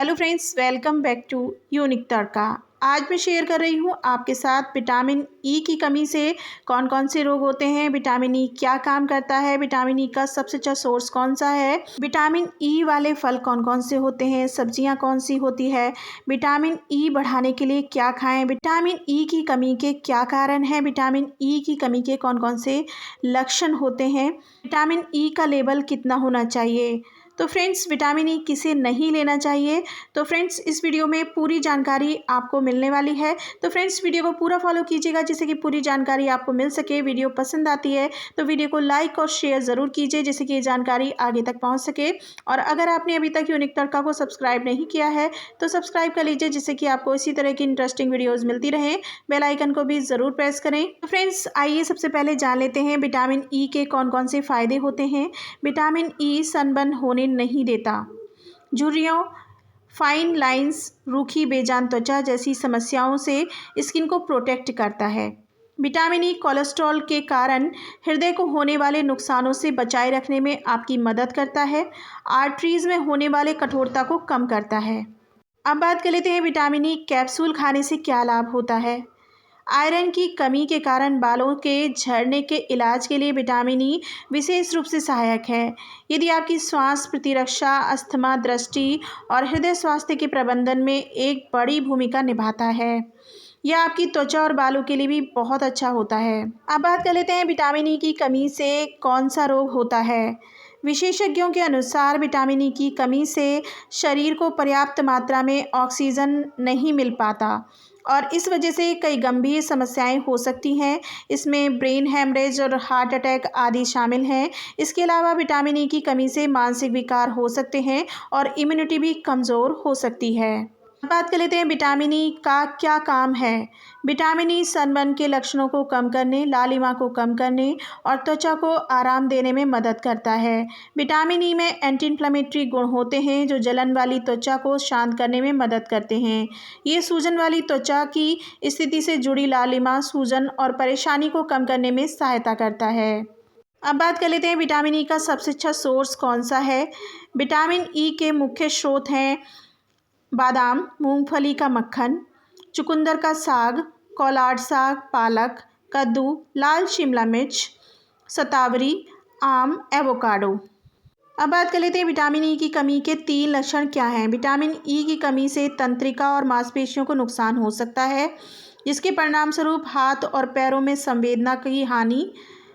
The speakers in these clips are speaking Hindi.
Hello friends, welcome back to unique Tadka. आज मैं शेयर कर रही हूँ आपके साथ विटामिन ई की कमी से कौन कौन से रोग होते हैं, विटामिन ई क्या काम करता है, विटामिन ई का सबसे अच्छा सोर्स कौन सा है, विटामिन ई वाले फल कौन कौन से होते हैं, सब्जियाँ कौन सी होती है, विटामिन ई बढ़ाने के लिए क्या खाएं, विटामिन ई की कमी के क्या कारण हैं, विटामिन ई की कमी के कौन कौन से लक्षण होते हैं, विटामिन ई का लेवल कितना होना चाहिए। तो फ्रेंड्स, विटामिन ई किसे नहीं लेना चाहिए, तो फ्रेंड्स इस वीडियो में पूरी जानकारी आपको मिलने वाली है। तो फ्रेंड्स वीडियो को पूरा फॉलो कीजिएगा जिससे कि पूरी जानकारी आपको मिल सके। वीडियो पसंद आती है तो वीडियो को लाइक और शेयर ज़रूर कीजिए जिससे कि ये जानकारी आगे तक पहुंच सके। और अगर आपने अभी तक यूनिक तड़का को सब्सक्राइब नहीं किया है तो सब्सक्राइब कर लीजिए जिससे कि आपको इसी तरह की इंटरेस्टिंग वीडियोज़ मिलती रहें। बेल आइकन को भी ज़रूर प्रेस करें। तो फ्रेंड्स आइए सबसे पहले जान लेते हैं विटामिन ई के कौन कौन से फ़ायदे होते हैं। विटामिन ई सनबर्न होने नहीं देता, झुर्रियों, फाइन लाइंस, रूखी बेजान त्वचा जैसी समस्याओं से स्किन को प्रोटेक्ट करता है। विटामिन ई कोलेस्ट्रॉल के कारण हृदय को होने वाले नुकसानों से बचाए रखने में आपकी मदद करता है। आर्टरीज में होने वाले कठोरता को कम करता है। अब बात कर लेते हैं विटामिन ई कैप्सूल खाने से क्या लाभ होता है। आयरन की कमी के कारण बालों के झड़ने के इलाज के लिए विटामिन ई विशेष रूप से सहायक है। यदि आपकी श्वास प्रतिरक्षा, अस्थमा, दृष्टि और हृदय स्वास्थ्य के प्रबंधन में एक बड़ी भूमिका निभाता है। यह आपकी त्वचा और बालों के लिए भी बहुत अच्छा होता है। अब बात कर लेते हैं विटामिन ई की कमी से कौन सा रोग होता है। विशेषज्ञों के अनुसार विटामिन ई की कमी से शरीर को पर्याप्त मात्रा में ऑक्सीजन नहीं मिल पाता और इस वजह से कई गंभीर समस्याएं हो सकती हैं। इसमें ब्रेन हैमरेज और हार्ट अटैक आदि शामिल हैं। इसके अलावा विटामिन ई की कमी से मानसिक विकार हो सकते हैं और इम्यूनिटी भी कमज़ोर हो सकती है। बात कर लेते हैं विटामिन ई का क्या काम है। विटामिन ई सनबर्न के लक्षणों को कम करने, लालिमा को कम करने और त्वचा को आराम देने में मदद करता है। विटामिन ई में एंटी इन्फ्लेमेटरी गुण होते हैं जो जलन वाली त्वचा को शांत करने में मदद करते हैं। ये सूजन वाली त्वचा की स्थिति से जुड़ी लालिमा, सूजन और परेशानी को कम करने में सहायता करता है। अब बात कर लेते हैं विटामिन ई का सबसे अच्छा सोर्स कौन सा है। विटामिन ई के मुख्य स्रोत हैं बादाम, मूंगफली का मक्खन, चुकंदर का साग, कोलाड साग, पालक, कद्दू, लाल शिमला मिर्च, शतावरी, आम, एवोकाडो। अब बात कर लेते हैं विटामिन ई की कमी के 3 लक्षण क्या हैं। विटामिन ई की कमी से तंत्रिका और मांसपेशियों को नुकसान हो सकता है जिसके परिणाम स्वरूप हाथ और पैरों में संवेदना की हानि,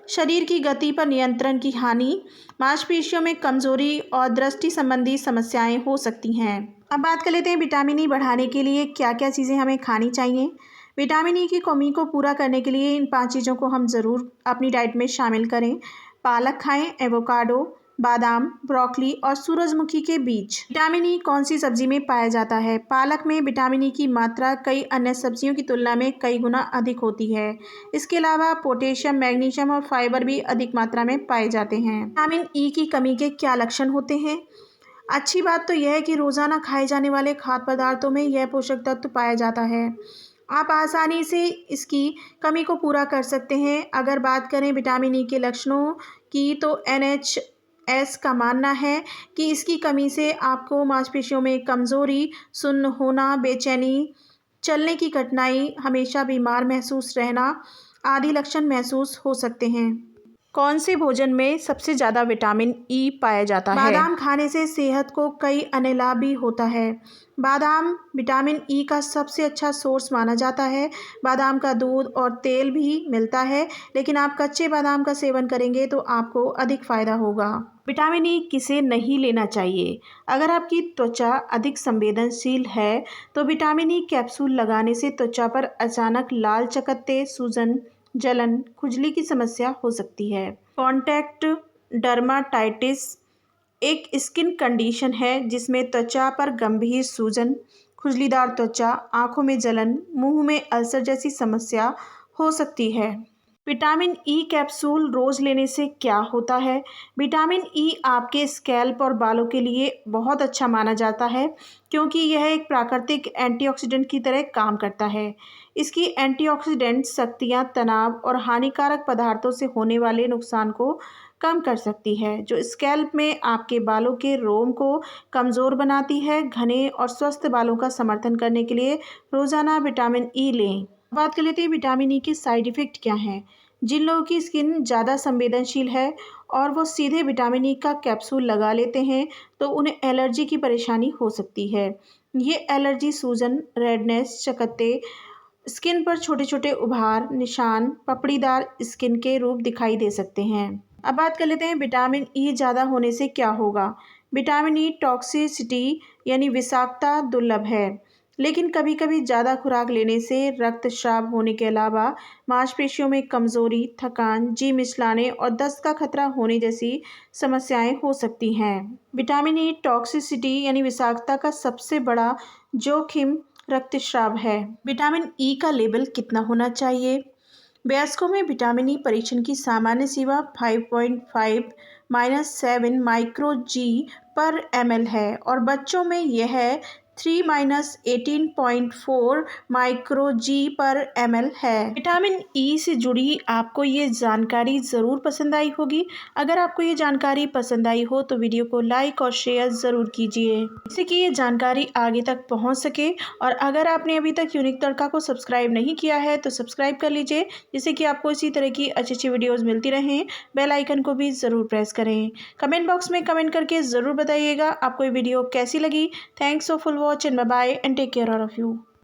शरीर की गति पर नियंत्रण की हानि, मांसपेशियों में कमजोरी और दृष्टि संबंधी समस्याएं हो सकती हैं। अब बात कर लेते हैं विटामिन ई बढ़ाने के लिए क्या क्या चीज़ें हमें खानी चाहिए। विटामिन ई की कमी को पूरा करने के लिए इन 5 चीज़ों को हम ज़रूर अपनी डाइट में शामिल करें। पालक खाएं, एवोकाडो, बादाम, ब्रोकली और सूरजमुखी के बीज। विटामिन ई कौन सी सब्जी में पाया जाता है। पालक में विटामिन ई की मात्रा कई अन्य सब्जियों की तुलना में कई गुना अधिक होती है। इसके अलावा पोटेशियम, मैग्नीशियम और फाइबर भी अधिक मात्रा में पाए जाते हैं। विटामिन ई की कमी के क्या लक्षण होते हैं। अच्छी बात तो यह है कि रोज़ाना खाए जाने वाले खाद्य पदार्थों में यह पोषक तत्व पाया जाता है। आप आसानी से इसकी कमी को पूरा कर सकते हैं। अगर बात करें विटामिन ई के लक्षणों की तो NHS का मानना है कि इसकी कमी से आपको मांसपेशियों में कमज़ोरी, सुन्न होना, बेचैनी, चलने की कठिनाई, हमेशा बीमार महसूस रहना आदि लक्षण महसूस हो सकते हैं। कौन से भोजन में सबसे ज़्यादा विटामिन ई पाया जाता है। बादाम खाने से सेहत को कई अन्य लाभ भी होता है। बादाम विटामिन ई का सबसे अच्छा सोर्स माना जाता है। बादाम का दूध और तेल भी मिलता है लेकिन आप कच्चे बादाम का सेवन करेंगे तो आपको अधिक फ़ायदा होगा। विटामिन ई किसे नहीं लेना चाहिए। अगर आपकी त्वचा अधिक संवेदनशील है तो विटामिन ई कैप्सूल लगाने से त्वचा पर अचानक लाल चकत्ते, सूजन, जलन, खुजली की समस्या हो सकती है। कॉन्टैक्ट डर्माटाइटिस एक स्किन कंडीशन है जिसमें त्वचा पर गंभीर सूजन, खुजलीदार त्वचा, आंखों में जलन, मुंह में अल्सर जैसी समस्या हो सकती है। विटामिन ई कैप्सूल रोज़ लेने से क्या होता है। विटामिन ई आपके स्कैल्प और बालों के लिए बहुत अच्छा माना जाता है क्योंकि यह एक प्राकृतिक एंटीऑक्सीडेंट की तरह काम करता है। इसकी एंटीऑक्सीडेंट शक्तियाँ तनाव और हानिकारक पदार्थों से होने वाले नुकसान को कम कर सकती है, जो स्कैल्प में आपके बालों के रोम को कमज़ोर बनाती है। घने और स्वस्थ बालों का समर्थन करने के लिए रोज़ाना विटामिन ई लें। बात कर लेते हैं विटामिन ई के साइड इफ़ेक्ट क्या हैं। जिन लोगों की स्किन ज़्यादा संवेदनशील है और वो सीधे विटामिन ई का कैप्सूल लगा लेते हैं, तो उन्हें एलर्जी की परेशानी हो सकती है। ये एलर्जी सूजन, रेडनेस, चकत्ते, स्किन पर छोटे छोटे उभार, निशान, पपड़ीदार स्किन के रूप दिखाई दे सकते हैं। अब बात कर लेते हैं विटामिन ई ज़्यादा होने से क्या होगा। विटामिन ई टॉक्सिसिटी यानी विषाक्तता दुर्लभ है, लेकिन कभी कभी ज़्यादा खुराक लेने से रक्तस्राव होने के अलावा मांसपेशियों में कमज़ोरी, थकान, जी मिचलाने और दस्त का खतरा होने जैसी समस्याएं हो सकती हैं। विटामिन ई टॉक्सिसिटी यानी विषाक्तता का सबसे बड़ा जोखिम रक्तस्राव है। विटामिन ई का लेवल कितना होना चाहिए। वयस्कों में विटामिन ई परीक्षण की सामान्य सीमा 5.5 - 7 माइक्रो जी पर ml है और बच्चों में यह 3 - 18.4 माइक्रो जी पर ml है। विटामिन ई से जुड़ी आपको ये जानकारी ज़रूर पसंद आई होगी। अगर आपको ये जानकारी पसंद आई हो तो वीडियो को लाइक और शेयर ज़रूर कीजिए, जिससे कि ये जानकारी आगे तक पहुंच सके। और अगर आपने अभी तक यूनिक तड़का को सब्सक्राइब नहीं किया है तो सब्सक्राइब कर लीजिए, जिससे कि आपको इसी तरह की अच्छी अच्छी वीडियोज़ मिलती रहें। बेल आइकन को भी ज़रूर प्रेस करें। कमेंट बॉक्स में कमेंट करके ज़रूर बताइएगा आपको ये वीडियो कैसी लगी। Thanks for watching, bye bye and take care all of you.